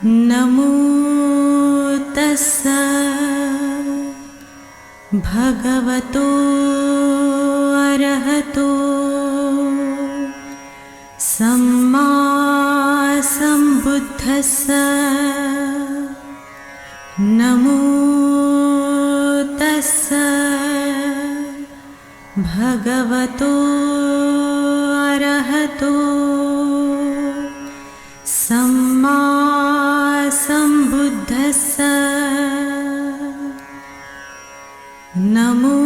नमो तस्स भगवतो अरहतो सम्मा सम्बुद्धस्स। नमो तस्स भगवतो अरहतो सम्मा सम्बुद्धस्स। नमो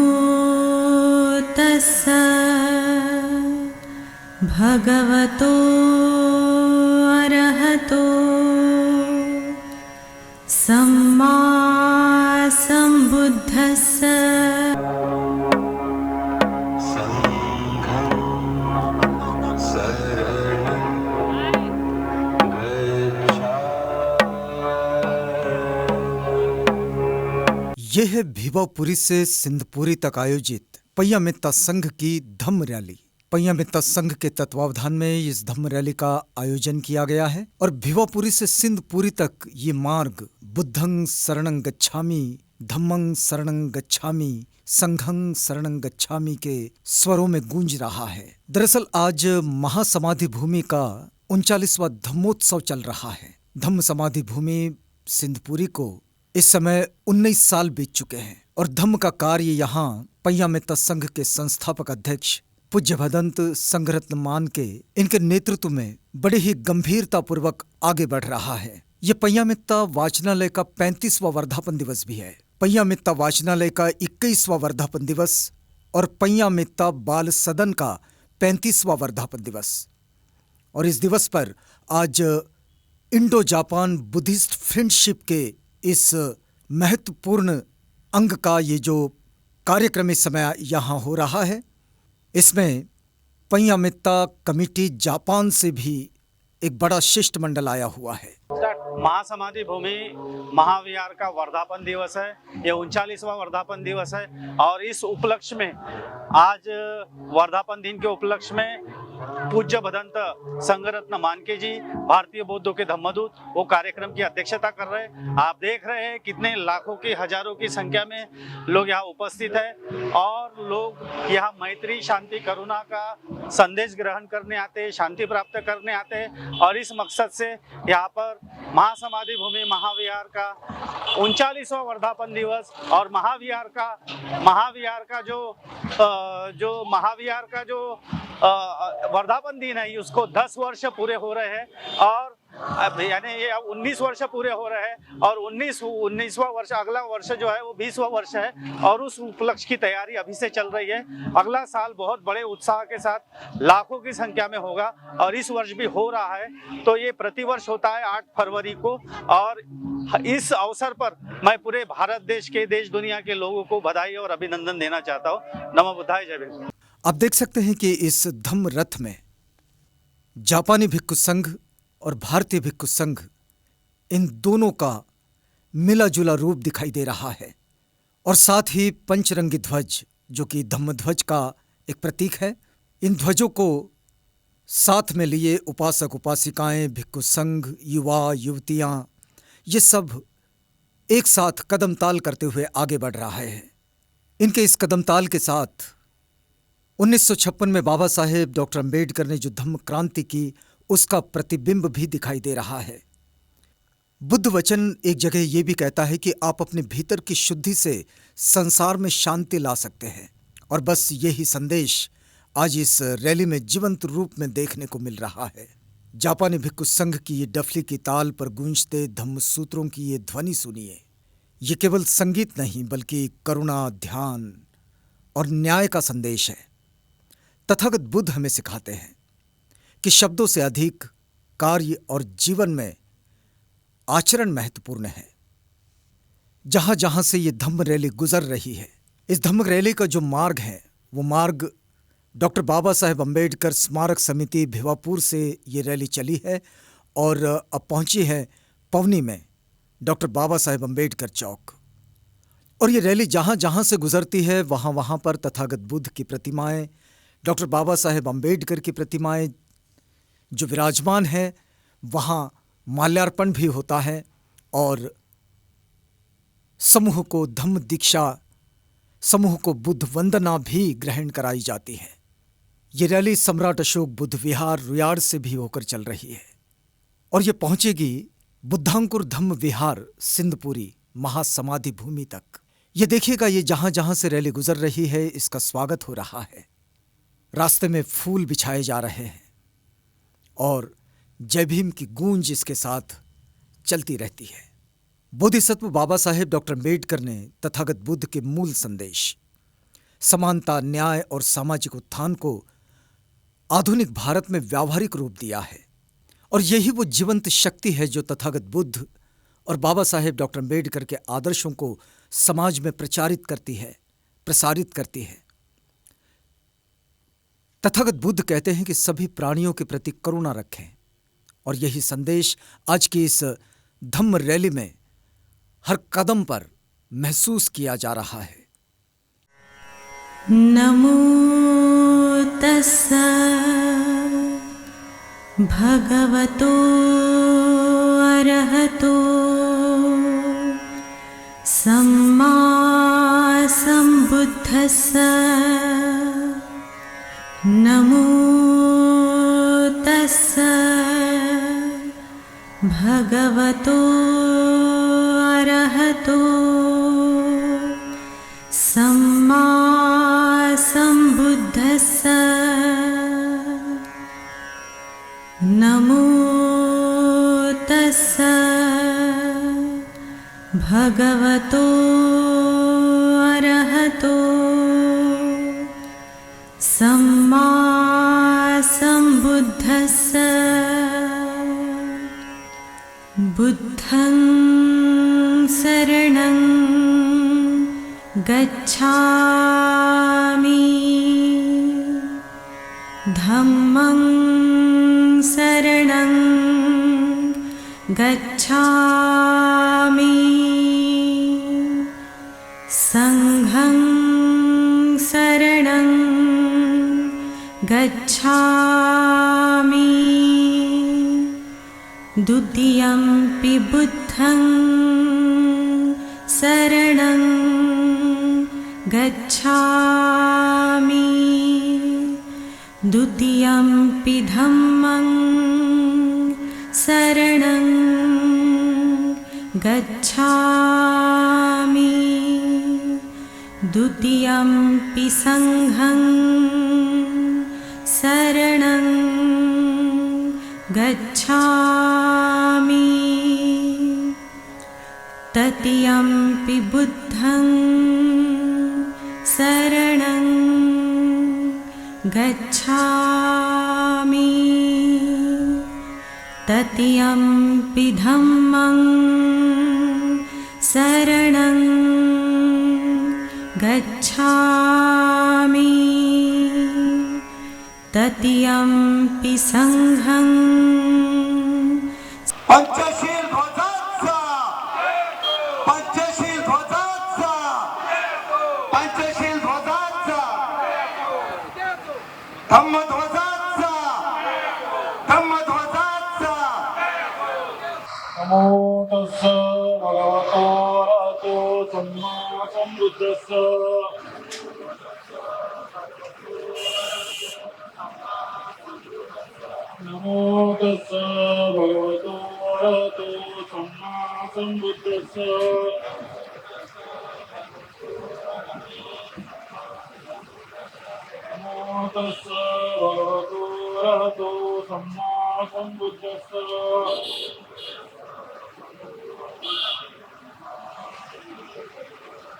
तस्स भगवतो अरहतो सम्मा सम्बुद्धस्स। यह है भीवापुरी से सिंधपुरी तक आयोजित पय्या मित्ता संघ की धम्म रैली। पय्या मित्ता संघ के तत्वावधान में इस धम्म रैली का आयोजन किया गया है और भीवापुरी से सिंधपुरी तक ये मार्ग बुद्धं शरणं गच्छामि, धम्मं शरणं गच्छामि, संघं शरणं गच्छामि के स्वरों में गूंज रहा है। दरअसल आज महासमाधि भूमि का 39वां धम्मोत्सव चल रहा है। धम्म समाधि भूमि सिंधपुरी को इस समय 19 साल बीत चुके हैं और धम्म का कार्य यहाँ पय्या मित्ता संघ के संस्थापक अध्यक्ष पूज्य भदंत संघरत्न मान के इनके नेतृत्व में बड़े ही गंभीरता पूर्वक आगे बढ़ रहा है। ये पय्या मित्ता वाचनालय का 35वां वर्धापन दिवस भी है। पय्या मित्ता वाचनालय का 21वां वर्धापन दिवस और पय्या मित्ता बाल सदन का 35वां वर्धापन दिवस। और इस दिवस पर आज इंडो जापान बुद्धिस्ट फ्रेंडशिप के इस महत्वपूर्ण अंग का ये जो कार्यक्रम इस समय यहाँ हो रहा है, इसमें पय्या मित्ता कमेटी जापान से भी एक बड़ा शिष्टमंडल आया हुआ है। महासमाधि भूमि महाविहार का वर्धापन दिवस है। ये 39वां वर्धापन दिवस है और इस उपलक्ष्य में आज वर्धापन दिन के उपलक्ष्य में पूज्य भदंत संघरत्न मानके जी भारतीय बौद्धों के धम्मदूत वो कार्यक्रम की अध्यक्षता कर रहे हैं। आप देख रहे हैं कितने लाखों की हजारों की संख्या में लोग यहाँ उपस्थित है और लोग यहाँ मैत्री शांति करुणा का संदेश ग्रहण करने आते हैं, शांति प्राप्त करने आते हैं और इस मकसद से यहाँ पर महासमाधि भूमि महाविहार का 39वां वर्धापन दिवस और महाविहार का जो वर्धापन दिन है उसको 10 वर्ष पूरे हो रहे हैं और यानी ये 19 वर्ष पूरे हो रहे हैं और 19वां वर्ष अगला वर्ष जो है वो 20वां वर्ष है और उस उपलक्ष्य की तैयारी अभी से चल रही है। अगला साल बहुत बड़े उत्साह के साथ लाखों की संख्या में होगा और इस वर्ष भी हो रहा है। तो ये प्रतिवर्ष होता है 8 फरवरी को और इस अवसर पर मैं पूरे भारत देश के देश दुनिया के लोगों को बधाई और अभिनंदन देना चाहता हूँ। नमो बुद्धाय, जय भीम। आप देख सकते हैं कि इस धम्म रथ में जापानी भिक्खु संघ और भारतीय भिक्खु संघ इन दोनों का मिला जुला रूप दिखाई दे रहा है और साथ ही पंचरंगी ध्वज जो कि धम्म ध्वज का एक प्रतीक है। इन ध्वजों को साथ में लिए उपासक उपासिकाएं, भिक्खु संघ, युवा युवतियां, ये सब एक साथ कदम ताल करते हुए आगे बढ़ रहा है। इनके इस कदम ताल के साथ 1956 में बाबा साहेब डॉक्टर अंबेडकर ने जो धम्म क्रांति की उसका प्रतिबिंब भी दिखाई दे रहा है। बुद्ध वचन एक जगह यह भी कहता है कि आप अपने भीतर की शुद्धि से संसार में शांति ला सकते हैं और बस यही संदेश आज इस रैली में जीवंत रूप में देखने को मिल रहा है। जापानी भिक्खु संघ की ये डफली की ताल पर गूंजते धम्म सूत्रों की ये ध्वनि सुनिए। ये केवल संगीत नहीं बल्कि करुणा, ध्यान और न्याय का संदेश है। तथागत बुद्ध हमें सिखाते हैं कि शब्दों से अधिक कार्य और जीवन में आचरण महत्वपूर्ण है। जहां जहां से ये धम्म रैली गुजर रही है, इस धम्म रैली का जो मार्ग है वो मार्ग डॉक्टर बाबा साहेब अंबेडकर स्मारक समिति भिवापुर से ये रैली चली है और अब पहुंची है पवनी में डॉक्टर बाबा साहेब अंबेडकर चौक। और ये रैली जहां जहां से गुजरती है वहां वहां पर तथागत बुद्ध की प्रतिमाएं, डॉक्टर बाबा साहेब अंबेडकर की प्रतिमाएं जो विराजमान है, वहां माल्यार्पण भी होता है और समूह को धम्म दीक्षा, समूह को बुद्ध वंदना भी ग्रहण कराई जाती है। ये रैली सम्राट अशोक बुद्ध विहार रुयाड़ से भी होकर चल रही है और ये पहुंचेगी बुद्धांकुर धम्म विहार सिंधपुरी महासमाधि भूमि तक। ये देखिएगा, ये जहां जहां से रैली गुजर रही है इसका स्वागत हो रहा है। रास्ते में फूल बिछाए जा रहे हैं और जय भीम की गूंज इसके साथ चलती रहती है। बोधिसत्व बाबा साहेब डॉक्टर अम्बेडकर ने तथागत बुद्ध के मूल संदेश समानता, न्याय और सामाजिक उत्थान को आधुनिक भारत में व्यावहारिक रूप दिया है और यही वो जीवंत शक्ति है जो तथागत बुद्ध और बाबा साहेब डॉक्टर अम्बेडकर के आदर्शों को समाज में प्रचारित करती है, प्रसारित करती है। तथागत बुद्ध कहते हैं कि सभी प्राणियों के प्रति करुणा रखें और यही संदेश आज की इस धम्म रैली में हर कदम पर महसूस किया जा रहा है। नमो तस्सा भगवतो अरहतो सम्मा सम्बुद्धस्सा। नमो तस्सा भगवतो अरहतो सम्मा सम्बुद्धस्सा। नमो तस्सा भगवतो अरहतो सम्मा सम्बुद्धस्सा। बुद्धं शरणं गच्छामि, धम्मं शरणं गच्छामि, संघं शरणं गच्छामि, द्वितीयंपि बुद्धं शरणं गच्छामि, द्वितीयंपि धम्मं शरणं गच्छामि, द्वितीयंपि संघं शरणं गच्छामि, तृतीयंपि बुद्धं शरणं गच्छामि, तृतीयंपि धम्मं शरणं गच्छामि, तृतीयंपि संघं। पंचशील ध्वजाचा, पंचशील ध्वजाचा, पंचशील ध्वजाचा, धम्म ध्वजाचा, धम्म ध्वजाचा। नमो तस्सा भगवतो अरहतो सम्मा सम्बुद्धस्सा। नमो तस्सा भगवतो अरहतो सम्मा सम्बुद्धस्सा। नमो तस्सा भगवतो अरहतो सम्मा सम्बुद्धस्सा।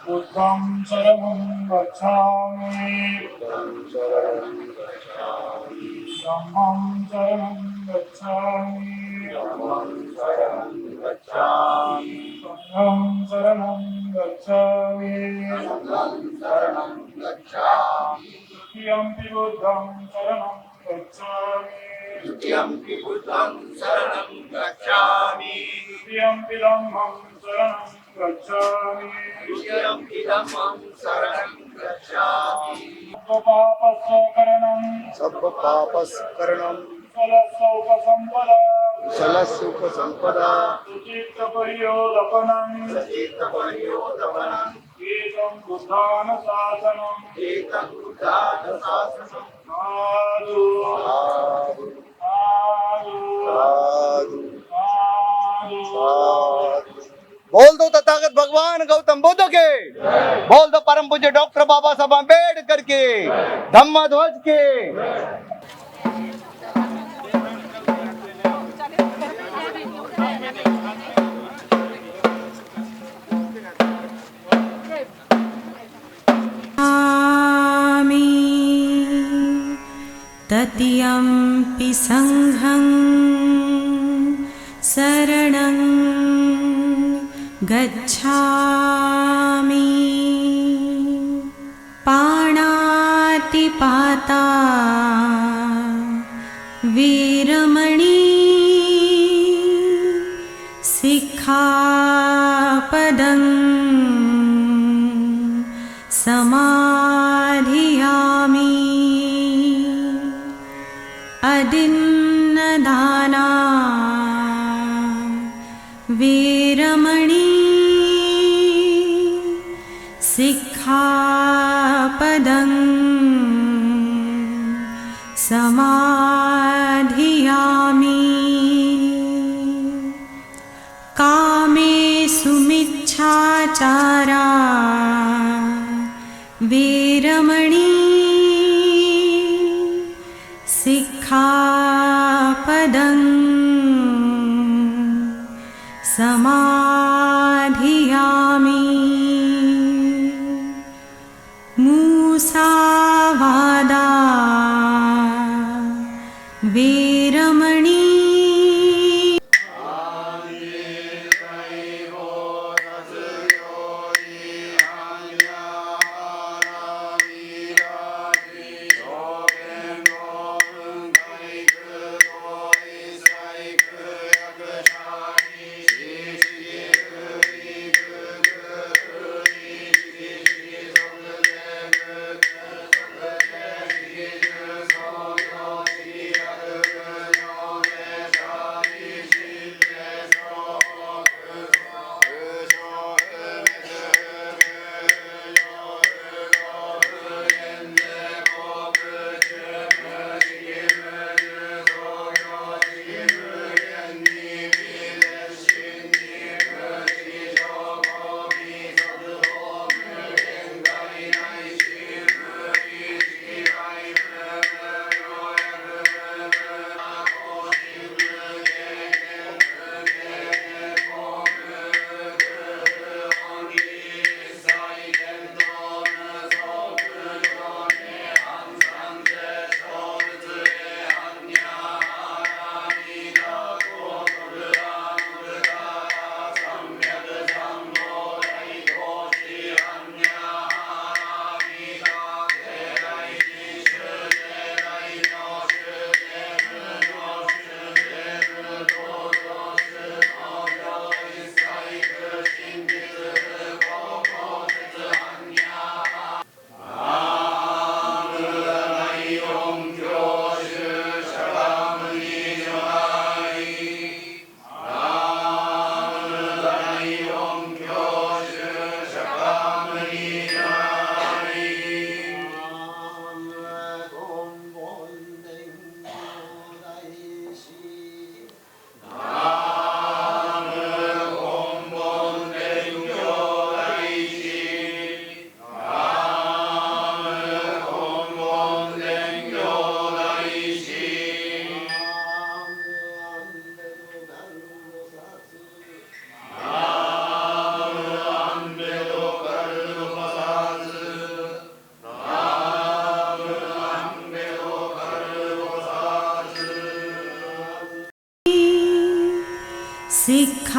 बुद्धं शरणं गच्छामि, धम्मं शरणं गच्छामि, संघं शरणं गच्छामि, द्वितीयंपि बुद्धं शरणं गच्छामि, द्वितीयंपि बुद्धं शरणं गच्छामि, द्वितीयंपि धम्मं शरणं गच्छामि, द्वितीयंपि धम्मं शरणं गच्छामि। सर्वपापस्करणं, सर्वपापस्करणं, कुशलस्योपसम्पदा कुशलस्योपसम्पदा सुचित्तपर्योदपनं चित्तपर्योदपनं एतं बुद्धानुशासनम् एतं बुद्धानुशासनं साधु साधु साधु साधु साधु साधु। बोल दो तथागत भगवान गौतम बुद्ध के, बोल दो परम पूज्य डॉक्टर बाबा साहब अम्बेडकर के, धम्म ध्वज के। आमि तत्यंपि संघं शरणं गच्छामि पाणातिपाता वीरमणि सिक्खापदं समाधियामि अदिन्नदाना वीरमणि सिक्खापदं समाधियामि कामेषु मिच्छाचारा वीरमणि सिक्खापदं समाधियामि मूसावादा वीरमणि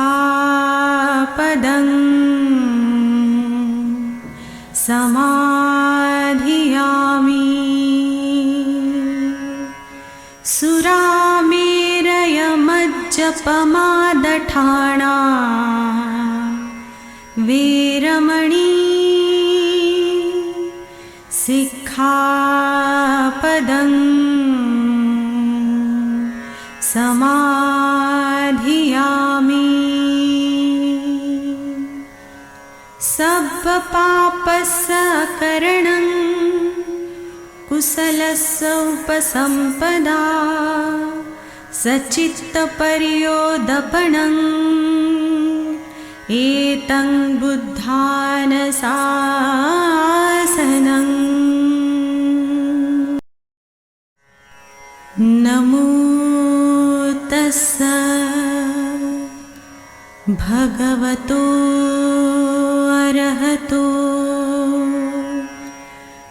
सिक्खापदं समाधियामि सुरामेरयमज्जपमादठाणा वीरमणि सिक्खापदं सब्बपापस्सकरणं कुशलस्य उपसम्पदा सचित्तपर्योदपणम् एतं बुद्धानशासनम्। नमो तस्स भगवतो अरहतो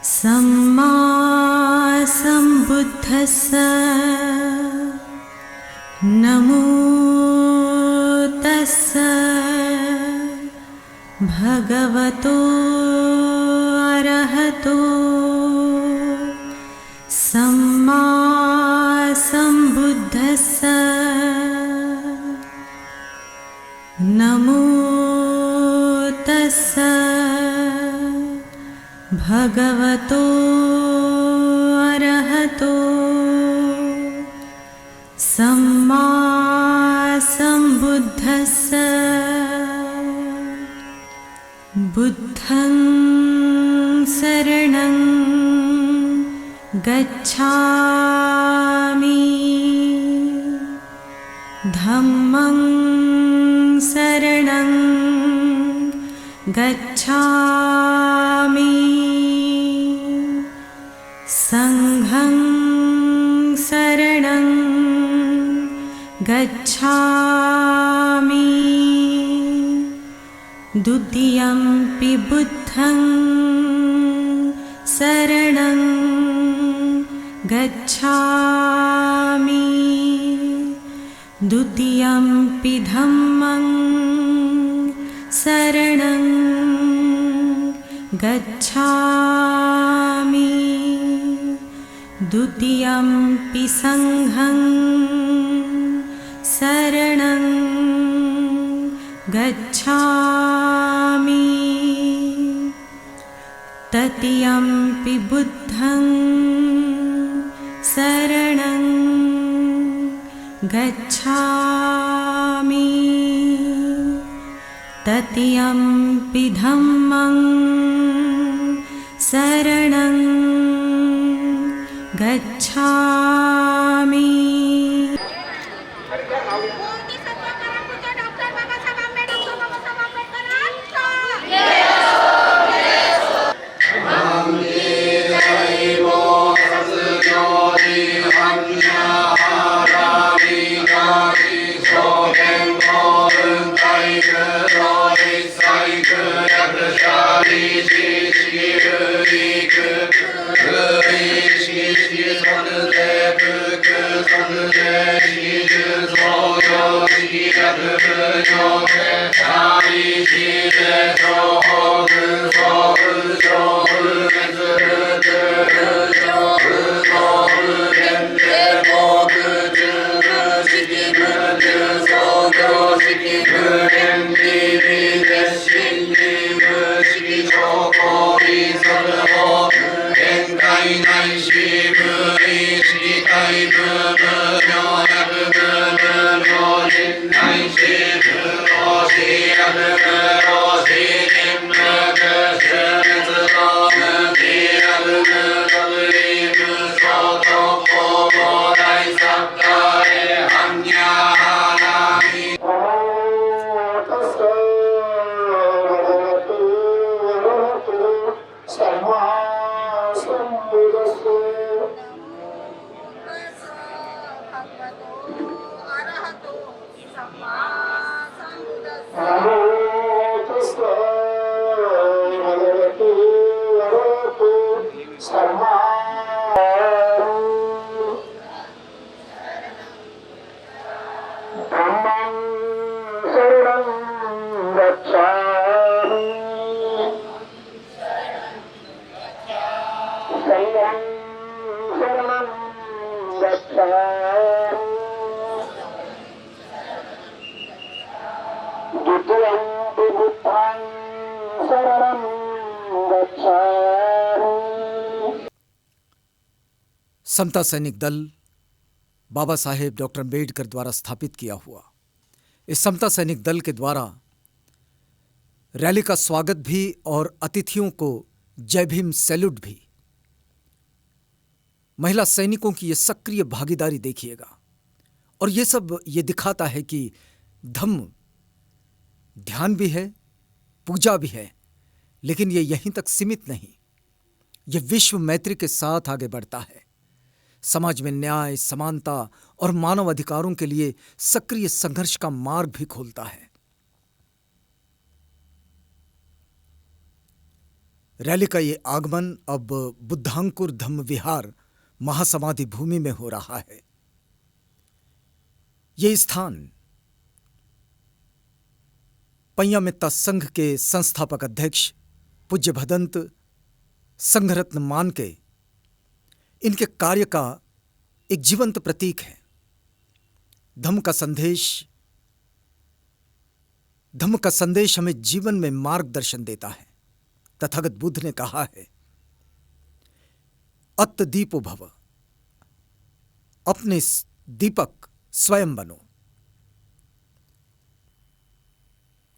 सम्मा सम्बुद्धस्स। नमो तस्स भगवतो अरहतो सम्मा सम्बुद्धस्स। नमो तस्स भगवतो अरहतो सम्मा सम्बुद्धस्स। बुद्धं शरणं गच्छामि धम्मं शरणं गच्छामि संघं शरणं गच्छामि द्वितीयंपि बुद्धं शरणं गच्छामि द्वितीयंपि धम्मं शरणं गच्छामि द्वितीयंपि संघं शरणं गच्छामि तृतीयंपि बुद्धं शरणं गच्छामि तृतीयंपि धम्मं शरणं गच्छामि। बोलती सत्याग्रहापुत्र डॉक्टर बाबासाहेब आंबेडकरांचा समता सैनिक दल बाबा साहेब डॉक्टर अम्बेडकर द्वारा स्थापित किया हुआ। इस समता सैनिक दल के द्वारा रैली का स्वागत भी और अतिथियों को जय भीम सैल्यूट भी। महिला सैनिकों की यह सक्रिय भागीदारी देखिएगा। और ये सब ये दिखाता है कि धम्म ध्यान भी है, पूजा भी है, लेकिन ये यहीं तक सीमित नहीं। ये विश्व मैत्री के साथ आगे बढ़ता है। समाज में न्याय, समानता और मानव अधिकारों के लिए सक्रिय संघर्ष का मार्ग भी खोलता है। रैली का ये आगमन अब बुद्धांकुर धम्म विहार महासमाधि भूमि में हो रहा है। ये स्थान पय्या मित्ता संघ के संस्थापक अध्यक्ष पूज्य भदंत संघरत्न मान के इनके कार्य का एक जीवंत प्रतीक है। धम्म का संदेश हमें जीवन में मार्गदर्शन देता है। तथागत बुद्ध ने कहा है, अत्त दीपो भव, अपने दीपक स्वयं बनो।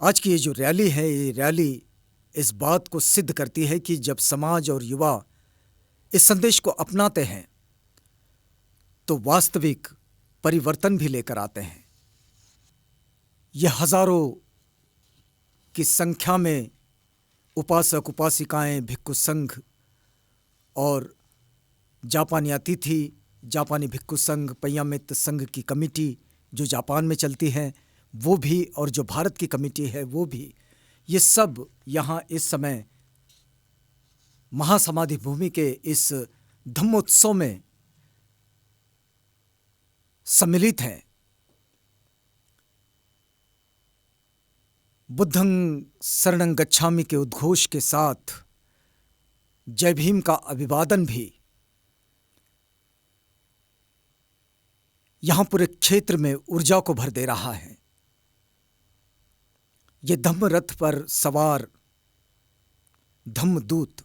आज की ये जो रैली है, ये रैली इस बात को सिद्ध करती है कि जब समाज और युवा इस संदेश को अपनाते हैं तो वास्तविक परिवर्तन भी लेकर आते हैं। यह हजारों की संख्या में उपासक उपासिकाएं, भिक्खु संघ और जापानी अतिथि, जापानी भिक्खु संघ, पय्या मित्त संघ की कमेटी जो जापान में चलती है वो भी, और जो भारत की कमेटी है वो भी, ये सब यहाँ इस समय महासमाधि भूमि के इस धम्मोत्सव में सम्मिलित हैं। बुद्धं शरणं गच्छामि के उद्घोष के साथ जय भीम का अभिवादन भी यहां पूरे क्षेत्र में ऊर्जा को भर दे रहा है। ये धम्म रथ पर सवार धम्मदूत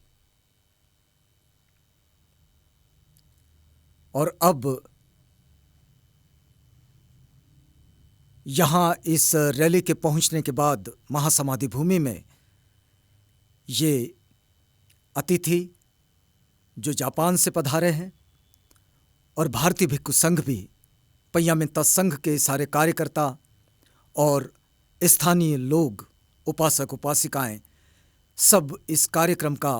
और अब यहाँ इस रैली के पहुँचने के बाद महासमाधि भूमि में ये अतिथि जो जापान से पधारे हैं और भारतीय भिक्खु संघ भी, पय्या मित्ता संघ के सारे कार्यकर्ता और स्थानीय लोग, उपासक उपासिकाएं, सब इस कार्यक्रम का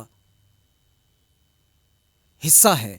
हिस्सा है।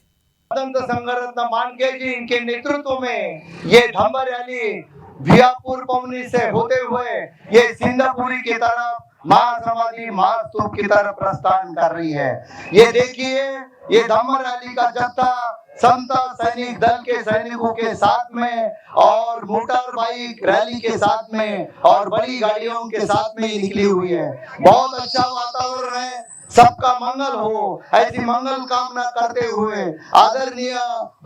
भदंत संघरत्न मानके जी इनके नेतृत्व में ये धम्म रैली भियापुर पवनी से होते हुए ये सिंगापुरी की तरफ महासमाधि महास्तूप की तरफ प्रस्थान कर रही है। ये देखिए, ये धम्म रैली का जत्था संत सैनिक दल के सैनिकों के साथ में और मोटर बाइक रैली के साथ में और बड़ी गाड़ियों के साथ में निकली हुई है। बहुत अच्छा वातावरण है, सबका मंगल हो, ऐसी मंगल कामना करते हुए आदरणीय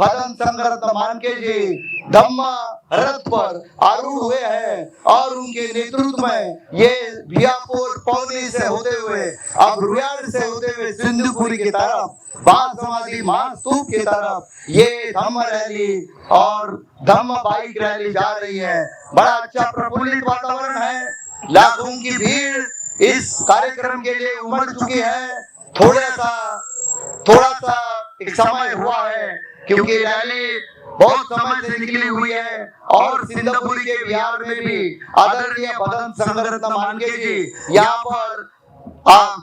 भदंत संघरत्न मानके जी धम्म रथ पर आरूढ़ हुए हैं और उनके नेतृत्व में ये भियापुर पवनी से होते हुए अब रुयाड़ से होते हुए सिंधुपुरी की तरफ महासमाधि महास्तूप की तरफ ये धम्म रैली और धम्म बाइक रैली जा रही है। बड़ा अच्छा प्रफुल्लित वातावरण है। लाखों की भीड़ इस कार्यक्रम के लिए उमड़ चुकी है। थोड़ा सा एक समय हुआ है क्योंकि रैली बहुत समय से निकली हुई है और सिंगापुर के बिहार में भी आदरणीय भदंत संघरत्न मानके जी यहाँ पर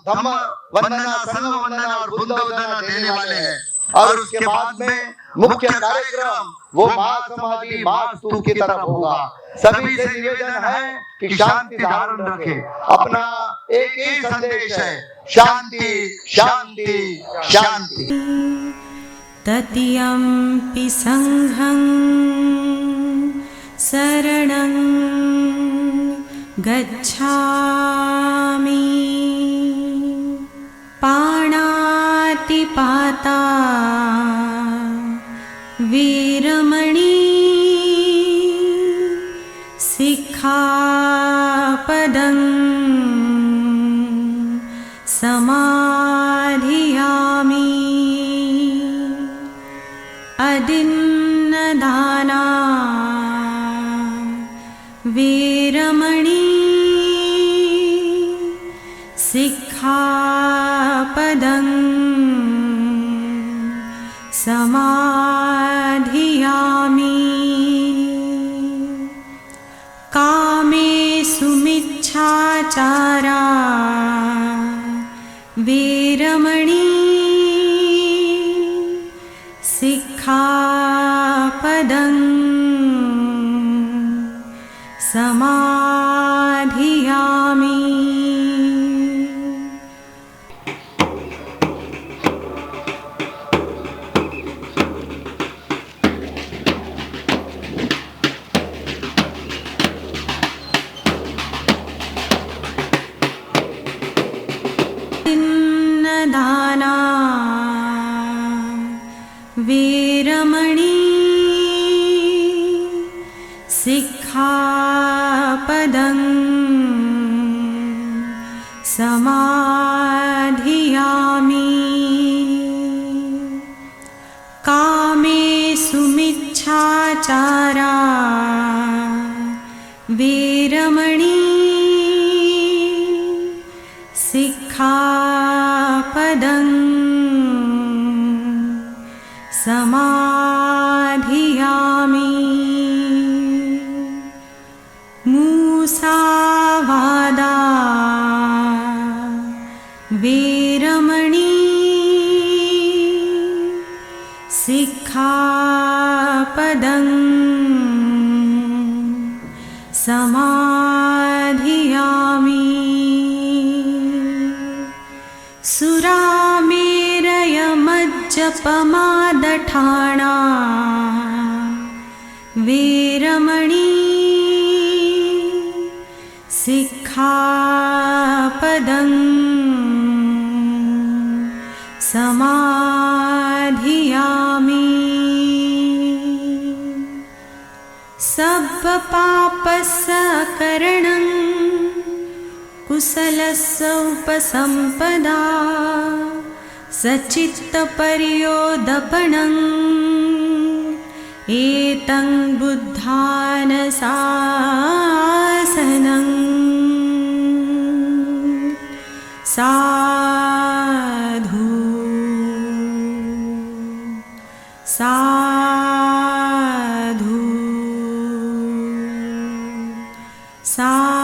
धम्म वंदना, संघ वंदना और बुद्ध वंदना देने वाले हैं और उसके बाद में मुख्य कार्यक्रम वो महासमाधि महास्तूप की तरफ होगा। सभी से निवेदन है कि शांति धारण रखें। अपना एक ही संदेश है, शांति शांति शांति। ततियम्पि संघं शरणं गच्छामि पाणातिपाता वीरमणि सिक्खापदं समाधियामि अदिन्नदाना वीरमणि सिक्खापदं समाधियामि कामेषु मिच्छाचारा वीरमणि सिक्खापदं समाधियामि। दाना वीरमणि सिक्खापदं समाधियामि कामेषु मिच्छाचारा वीरमणि सिक्खापदं समाधियामि मूसावादा वीरमणि सिक्खापदं समाधियामि सुरामेरयमज्जपमादठाणा वीरमणि सिक्खापदं समाधियामि सब्बपापस्सकरणं कुशलस्य उपसम्पदा सचित्तपर्योदपणम् एतं बुद्धानशासनं साधु साधु साधु।